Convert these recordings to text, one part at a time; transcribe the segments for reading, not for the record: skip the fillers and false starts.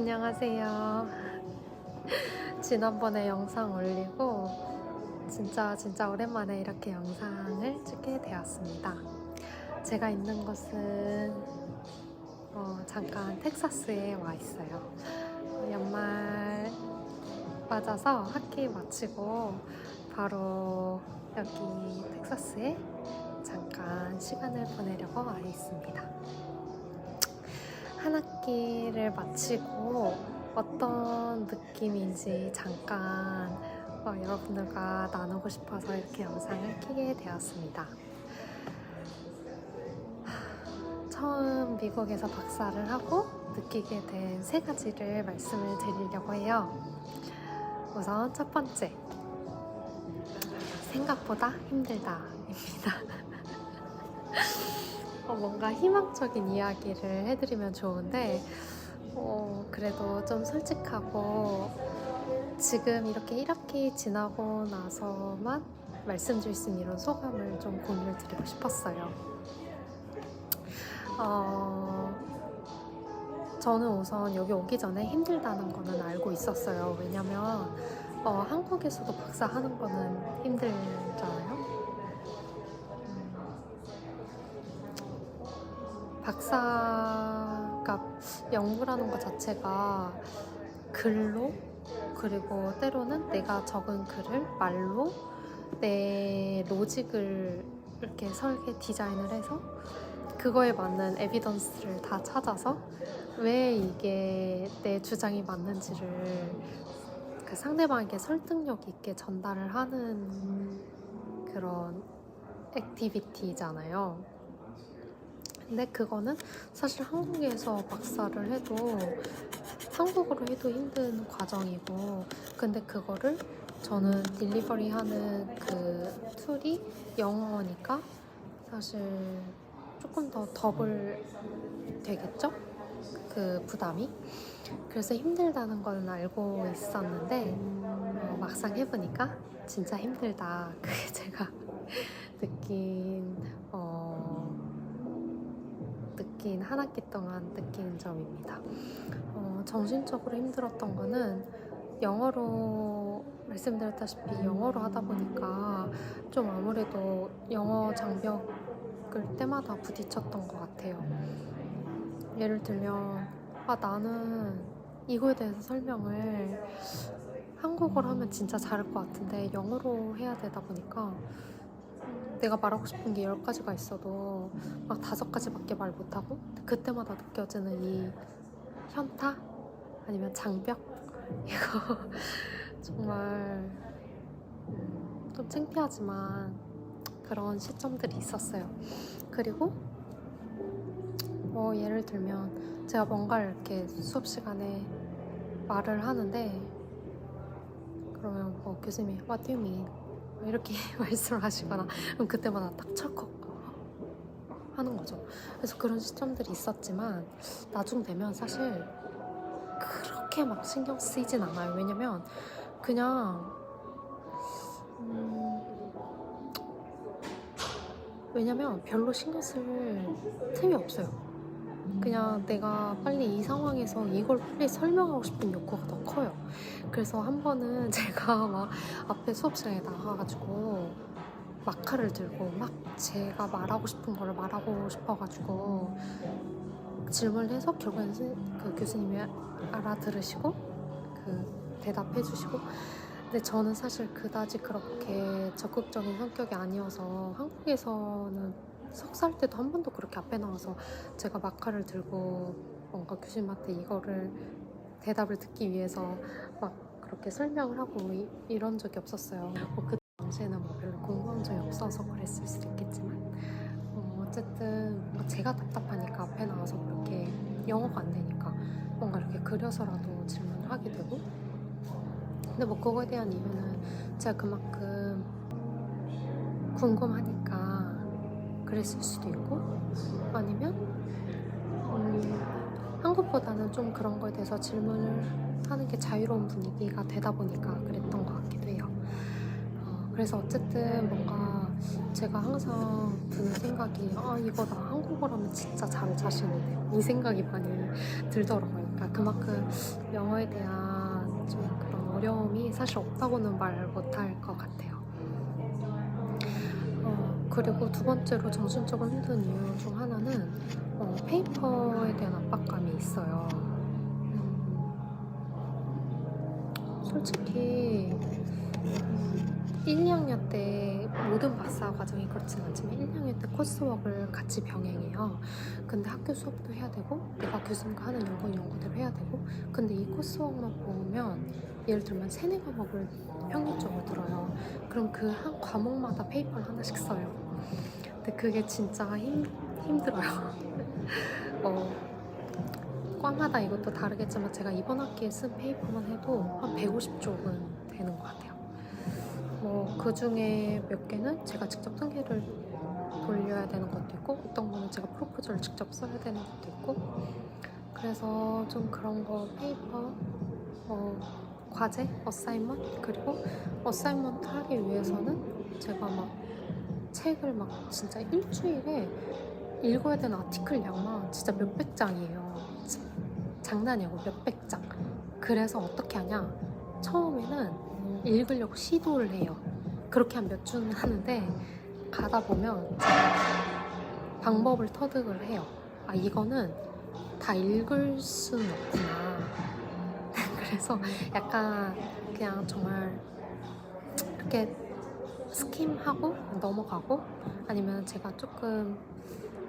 안녕하세요. 지난번에 영상 올리고 진짜 오랜만에 이렇게 영상을 찍게 되었습니다. 제가 있는 곳은 잠깐 텍사스에 와 있어요. 연말 맞아서 학기 마치고 바로 여기 텍사스에 잠깐 시간을 보내려고 와 있습니다. 한 학기를 마치고 어떤 느낌인지 잠깐 여러분들과 나누고 싶어서 이렇게 영상을 켜게 되었습니다. 처음 미국에서 박사를 하고 느끼게 된 세 가지를 말씀을 드리려고 해요. 우선 첫 번째, 생각보다 힘들다입니다. 뭔가 희망적인 이야기를 해드리면 좋은데 그래도 좀 솔직하고 지금 이렇게 1학기 지나고 나서만 말씀드릴 수 있는 이런 소감을 좀 공유를 드리고 싶었어요. 저는 우선 여기 오기 전에 힘들다는 거는 알고 있었어요. 왜냐면 한국에서도 박사하는 거는 힘들잖아요. 박사가 연구라는 것 자체가 글로, 그리고 때로는 내가 적은 글을 말로 내 로직을 이렇게 설계 디자인을 해서 그거에 맞는 에비던스를 다 찾아서 왜 이게 내 주장이 맞는지를 그 상대방에게 설득력 있게 전달을 하는 그런 액티비티잖아요. 근데 그거는 사실 한국에서 박사를 해도 한국어로 해도 힘든 과정이고, 근데 그거를 저는 딜리버리 하는 그 툴이 영어니까 사실 조금 더 더블 되겠죠? 그 부담이. 그래서 힘들다는 건 알고 있었는데 막상 해보니까 진짜 힘들다. 그게 제가 느낀 한 학기 동안 느낀 점입니다. 정신적으로 힘들었던 거는 영어로 말씀드렸다시피 영어로 하다 보니까 좀 아무래도 영어 장벽을 때마다 부딪혔던 것 같아요. 예를 들면 나는 이거에 대해서 설명을 한국어로 하면 진짜 잘할 것 같은데 영어로 해야 되다 보니까 내가 말하고 싶은 게 10가지가 있어도 막 5가지밖에 말 못하고, 그때마다 느껴지는 이 현타? 아니면 장벽? 이거 정말 좀 창피하지만 그런 시점들이 있었어요. 그리고 예를 들면 제가 뭔가를 이렇게 수업 시간에 말을 하는데 그러면 교수님이 What do you mean? 이렇게 말씀을 하시거나 그럼 그때마다 딱 철컥 하는 거죠. 그래서 그런 시점들이 있었지만 나중 되면 사실 그렇게 막 신경 쓰이진 않아요. 왜냐면 그냥 별로 신경 쓸 틈이 없어요. 그냥 내가 빨리 이 상황에서 이걸 빨리 설명하고 싶은 욕구가 더 커요. 그래서 한 번은 제가 막 앞에 수업 시간에 나가가지고 마카를 들고 막 제가 말하고 싶은 거를 말하고 싶어가지고 질문을 해서 결국에는 그 교수님이 알아들으시고 그 대답해주시고. 근데 저는 사실 그다지 그렇게 적극적인 성격이 아니어서 한국에서는 석사할 때도 한 번도 그렇게 앞에 나와서 제가 마카를 들고 뭔가 교수님한테 이거를 대답을 듣기 위해서 막 그렇게 설명을 하고 이런 적이 없었어요. 그 당시에는 별로 궁금한 점이 없어서 그랬을 수도 있겠지만 어쨌든 제가 답답하니까 앞에 나와서 그렇게 영어가 안 되니까 뭔가 이렇게 그려서라도 질문을 하게 되고. 근데 그거에 대한 이유는 제가 그만큼 궁금하니까 그랬을 수도 있고, 아니면 한국보다는 좀 그런 거에 대해서 질문을 하는 게 자유로운 분위기가 되다 보니까 그랬던 것 같기도 해요. 그래서 어쨌든 뭔가 제가 항상 드는 생각이 이거 나 한국어로 하면 진짜 잘할 자신 있네, 이 생각이 많이 들더라고요. 그러니까 그만큼 영어에 대한 좀 그런 어려움이 사실 없다고는 말 못할 것 같아요. 그리고 두 번째로 정신적으로 힘든 이유 중 하나는 페이퍼에 대한 압박감이 있어요. 솔직히 1, 2학년 때 모든 박사 과정이 그렇진 않지만 1, 2학년 때 코스웍을 같이 병행해요. 근데 학교 수업도 해야 되고 내가 교수님과 하는 연구는 연구대로 해야 되고, 근데 이 코스웍만 보면 예를 들면 3, 4과목을 평균적으로 들어요. 그럼 그 한 과목마다 페이퍼를 하나씩 써요. 근데 그게 진짜 힘들어요. 과마다 이것도 다르겠지만 제가 이번 학기에 쓴 페이퍼만 해도 한 150쪽은 되는 것 같아요. 그 중에 몇 개는 제가 직접 통계를 돌려야 되는 것도 있고, 어떤 거는 제가 프로포즈를 직접 써야 되는 것도 있고, 그래서 좀 그런 거 페이퍼, 과제, 어사이먼트, 그리고 어사이먼트 하기 위해서는 제가 막 책을 막 진짜 일주일에 읽어야 되는 아티클 양만 진짜 몇백 장이에요. 장난이 아니고 몇백 장. 그래서 어떻게 하냐, 처음에는 읽으려고 시도를 해요. 그렇게 한 몇 주는 하는데 가다 보면 제가 방법을 터득을 해요. 아, 이거는 다 읽을 수는 없구나. 그래서 약간 그냥 정말 이렇게 스킴하고 넘어가고, 아니면 제가 조금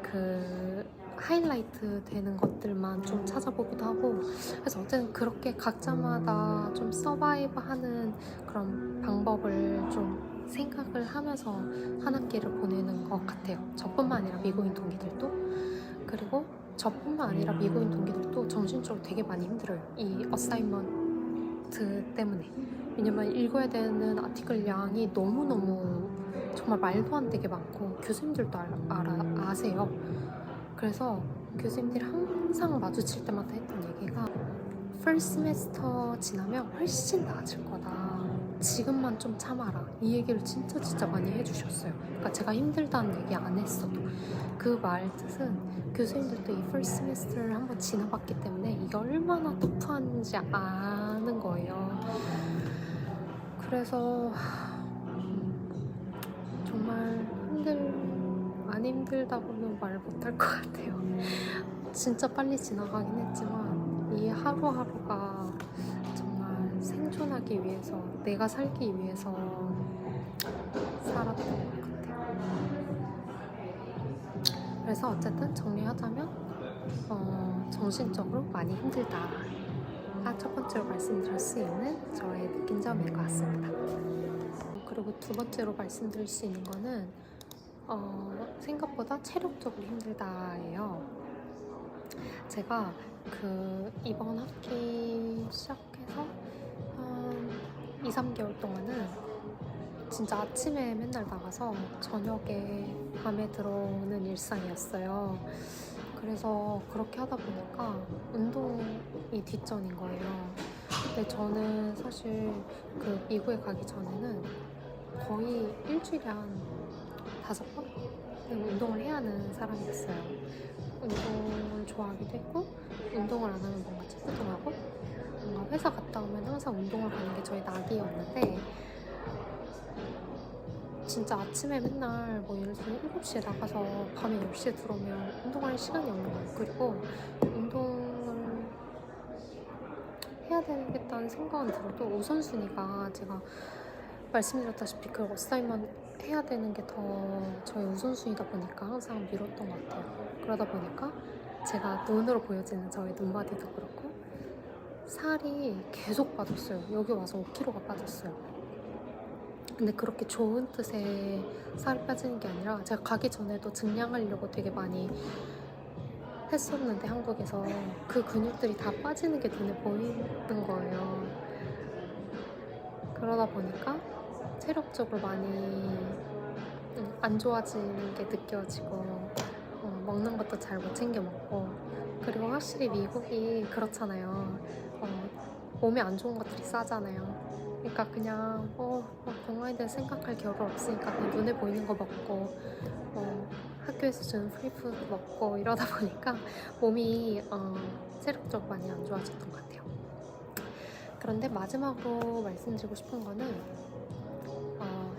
그 하이라이트 되는 것들만 좀 찾아보기도 하고, 그래서 어쨌든 그렇게 각자마다 좀 서바이브 하는 그런 방법을 좀 생각을 하면서 한 학기를 보내는 것 같아요. 저뿐만 아니라 미국인 동기들도. 그리고 저뿐만 아니라 미국인 동기들도 정신적으로 되게 많이 힘들어요. 이 어사이먼트 때문에. 왜냐면 읽어야 되는 아티클 양이 너무너무 정말 말도 안 되게 많고, 교수님들도 아세요. 그래서 교수님들이 항상 마주칠 때마다 했던 얘기가 first semester 지나면 훨씬 나아질 거다. 지금만 좀 참아라. 이 얘기를 진짜 많이 해주셨어요. 그러니까 제가 힘들다는 얘기 안 했어도 그 말 뜻은 교수님들도 이 first semester를 한번 지나봤기 때문에 이게 얼마나 터프한지 아는 거예요. 그래서 정말 안 힘들다고는 말 못할 것 같아요. 진짜 빨리 지나가긴 했지만 이 하루하루가 정말 생존하기 위해서, 내가 살기 위해서 살았던 것 같아요. 그래서 어쨌든 정리하자면 정신적으로 많이 힘들다. 첫 번째로 말씀드릴 수 있는 저의 느낀 점인 것 같습니다. 그리고 두 번째로 말씀드릴 수 있는 거는 생각보다 체력적으로 힘들다예요. 제가 이번 학기 시작해서 한 2, 3개월 동안은 진짜 아침에 맨날 나가서 저녁에 밤에 들어오는 일상이었어요. 그래서 그렇게 하다 보니까 운동이 뒷전인 거예요. 근데 저는 사실 미국에 가기 전에는 거의 일주일에 한 5번 운동을 해야 하는 사람이었어요. 운동을 좋아하기도 했고, 운동을 안 하면 뭔가 찌뿌둥하고, 뭔가 회사 갔다 오면 항상 운동을 가는 게 저의 낙이었는데, 진짜 아침에 맨날 예를 들어 7시에 나가서 밤에 10시에 들어오면 운동할 시간이 없는 거예요. 그리고 운동을 해야 되겠다는 생각은 들어도 우선순위가, 제가 말씀드렸다시피 그 어사이먼 해야 되는 게 더 저의 우선순위다 보니까 항상 미뤘던 것 같아요. 그러다 보니까 제가 눈으로 보여지는 저의 눈바디도 그렇고 살이 계속 빠졌어요. 여기 와서 5kg가 빠졌어요. 근데 그렇게 좋은 뜻의 살이 빠지는 게 아니라, 제가 가기 전에도 증량하려고 되게 많이 했었는데 한국에서 그 근육들이 다 빠지는 게 눈에 보이는 거예요. 그러다 보니까 체력적으로 많이 안 좋아지는 게 느껴지고, 먹는 것도 잘 못 챙겨 먹고, 그리고 확실히 미국이 그렇잖아요. 몸에 안 좋은 것들이 싸잖아요. 그러니까 그냥 건강에 대해 생각할 겨를 없으니까 그냥 눈에 보이는 거 먹고, 학교 학교에서 주는 프리푸드 먹고 이러다 보니까 몸이 체력적으로 많이 안 좋아졌던 것 같아요. 그런데 마지막으로 말씀드리고 싶은 거는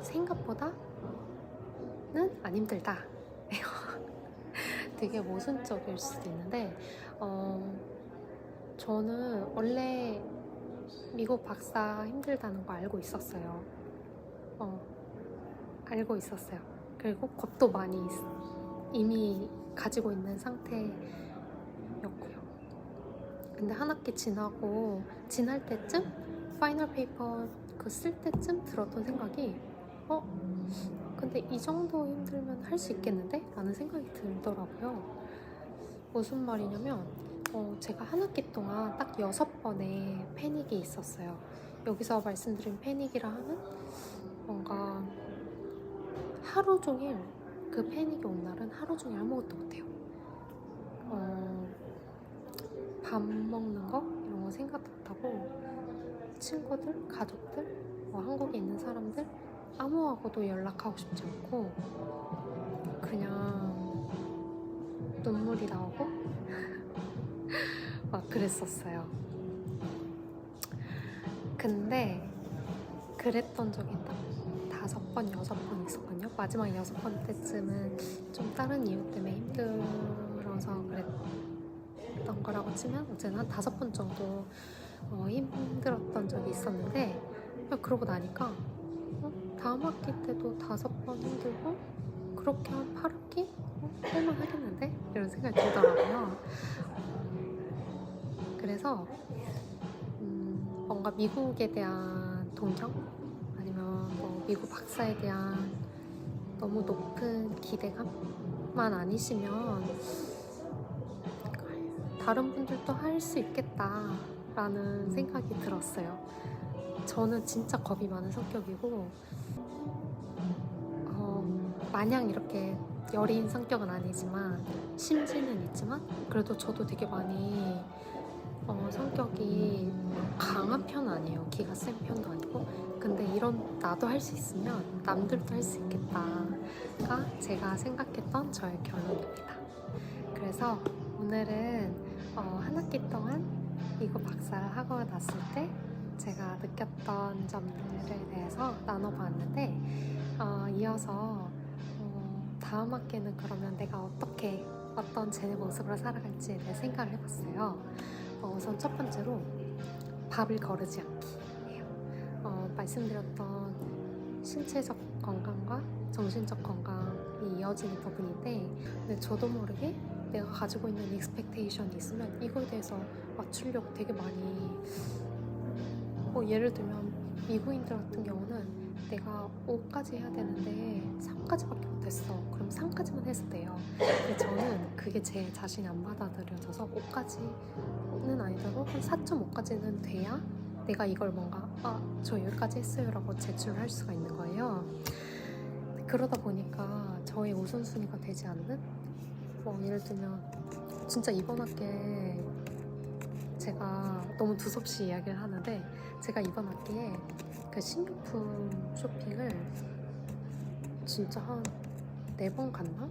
생각보다는 안 힘들다. 되게 모순적일 수도 있는데 저는 원래 미국 박사 힘들다는 거 알고 있었어요. 알고 있었어요. 그리고 겁도 많이 이미 가지고 있는 상태였고요. 근데 한 학기 지날 때쯤 파이널 페이퍼 쓸 때쯤 들었던 생각이 근데 이 정도 힘들면 할 수 있겠는데? 라는 생각이 들더라고요. 무슨 말이냐면 제가 한 학기 동안 딱 6번의 패닉이 있었어요. 여기서 말씀드린 패닉이라 하면 뭔가 하루 종일 그 패닉이 온 날은 하루 종일 아무것도 못해요. 밥 먹는 거 이런 거 생각 못하고 친구들, 가족들, 한국에 있는 사람들 아무하고도 연락하고 싶지 않고 그냥 눈물이 나오고 막 그랬었어요. 근데 그랬던 적이 딱 5번, 6번 있었거든요. 마지막 6번 때쯤은 좀 다른 이유 때문에 힘들어서 그랬던 거라고 치면 어쨌든 한 5번 정도 힘들었던 적이 있었는데 그러고 나니까 다음 학기 때도 5번 힘들고 그렇게 한 8학기? 할만 하겠는데? 이런 생각이 들더라고요. 그래서 뭔가 미국에 대한 동경? 아니면 미국 박사에 대한 너무 높은 기대감만 아니시면 다른 분들도 할 수 있겠다라는 생각이 들었어요. 저는 진짜 겁이 많은 성격이고 마냥 이렇게 여린 성격은 아니지만 심지는 있지만 그래도 저도 되게 많이 성격이 강한 편은 아니에요. 기가 센 편도 아니고. 근데 이런 나도 할 수 있으면 남들도 할 수 있겠다가 제가 생각했던 저의 결론입니다. 그래서 오늘은 한 학기 동안 미국 박사를 하고 났을 때 제가 느꼈던 점들에 대해서 나눠봤는데 이어서 다음 학기는 그러면 내가 어떤 제 모습으로 살아갈지에 대해 생각을 해봤어요. 우선 첫 번째로 밥을 거르지 않기예요. 말씀드렸던 신체적 건강과 정신적 건강이 이어지는 부분인데 근데 저도 모르게 내가 가지고 있는 익스펙테이션이 있으면 이거에 대해서 맞추려고 되게 많이 예를 들면 미국인들 같은 경우는 내가 5까지 해야 되는데 3까지밖에 못했어. 그럼 3까지만 해도 돼요. 근데 저는 그게 제 자신이 안 받아들여져서 5까지는 아니더라도 한 4.5까지는 돼야 내가 이걸 뭔가 저 여기까지 했어요 라고 제출을 할 수가 있는 거예요. 그러다 보니까 저의 우선순위가 되지 않는 예를 들면 진짜 이번 학기에 제가 너무 두섭이 이야기를 하는데 제가 이번 학기에 그 식료품 쇼핑을 진짜 한 4번 갔나?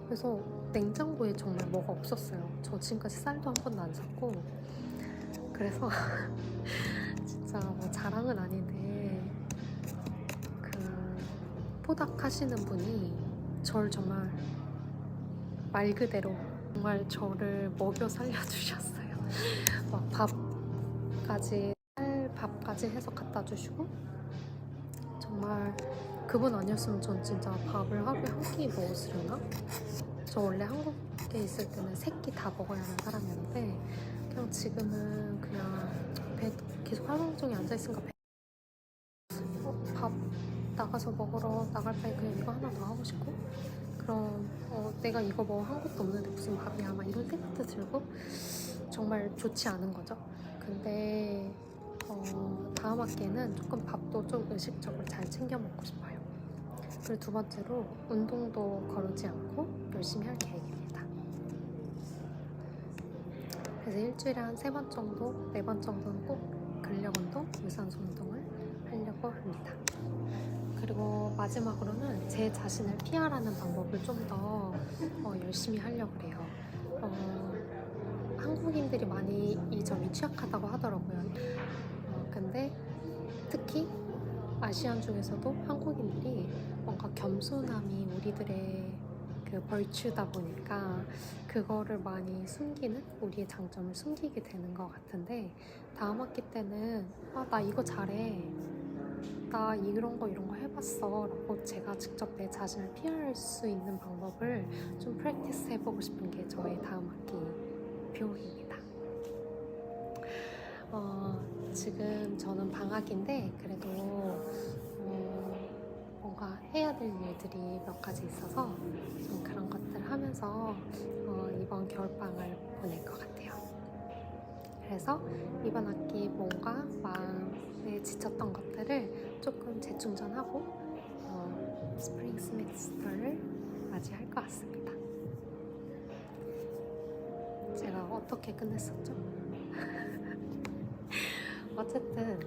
그래서 냉장고에 정말 뭐가 없었어요. 저 지금까지 쌀도 한 번도 안 샀고 그래서 진짜 자랑은 아닌데 포닥하시는 분이 저를 정말 말 그대로 정말 저를 먹여 살려주셨어요. 막 밥까지 해서 갖다 주시고 정말 그분 아니었으면 전 진짜 밥을 하루에 한 끼 먹었으려나? 저 원래 한국에 있을 때는 3끼 다 먹어야 하는 사람이었는데 그냥 지금은 그냥 계속 하루 종일 앉아있으니까 밥 나가서 먹으러 나갈 바에 그냥 이거 하나 더 하고 싶고 그럼 내가 이거 한 것도 없는데 무슨 밥이야 막 이런 생각도 들고 정말 좋지 않은 거죠. 근데 다음 학기에는 조금 밥도 좀 의식적으로 잘 챙겨 먹고 싶어요. 그리고 두 번째로 운동도 거르지 않고 열심히 할 계획입니다. 그래서 일주일에 한 3번 정도, 4번 정도는 꼭 근력 운동, 유산소 운동을 하려고 합니다. 그리고 마지막으로는 제 자신을 피하라는 방법을 좀 더 열심히 하려고 해요. 한국인들이 많이 이 점이 취약하다고 하더라고요. 근데 특히 아시안 중에서도 한국인들이 뭔가 겸손함이 우리들의 그 벌추다 보니까 그거를 많이 숨기는, 우리의 장점을 숨기게 되는 것 같은데, 다음 학기 때는 나 이거 잘해, 나 이런 거 해봤어 라고 제가 직접 내 자신을 피할 수 있는 방법을 좀 프랙티스 해보고 싶은 게 저의 다음 학기 비용입니다. 지금 저는 방학인데 그래도 뭔가 해야 될 일들이 몇 가지 있어서 좀 그런 것들 하면서 이번 겨울방학을 보낼 것 같아요. 그래서 이번 학기 뭔가 마음에 지쳤던 것들을 조금 재충전하고 스프링 세미스터를 맞이할 것 같습니다. 제가 어떻게 끝냈었죠? 어쨌든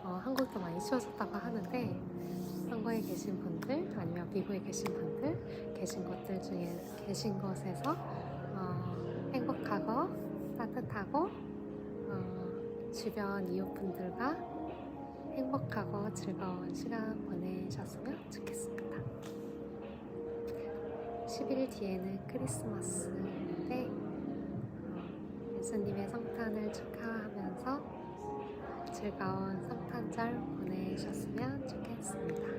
한국도 많이 추워졌다고 하는데 한국에 계신 분들 아니면 미국에 계신 분들 계신 곳에서 행복하고 따뜻하고 주변 이웃분들과 행복하고 즐거운 시간 보내셨으면 좋겠습니다. 10일 뒤에는 크리스마스인데 예수님의 성탄을 축하하면서 즐거운 성탄절 보내셨으면 좋겠습니다.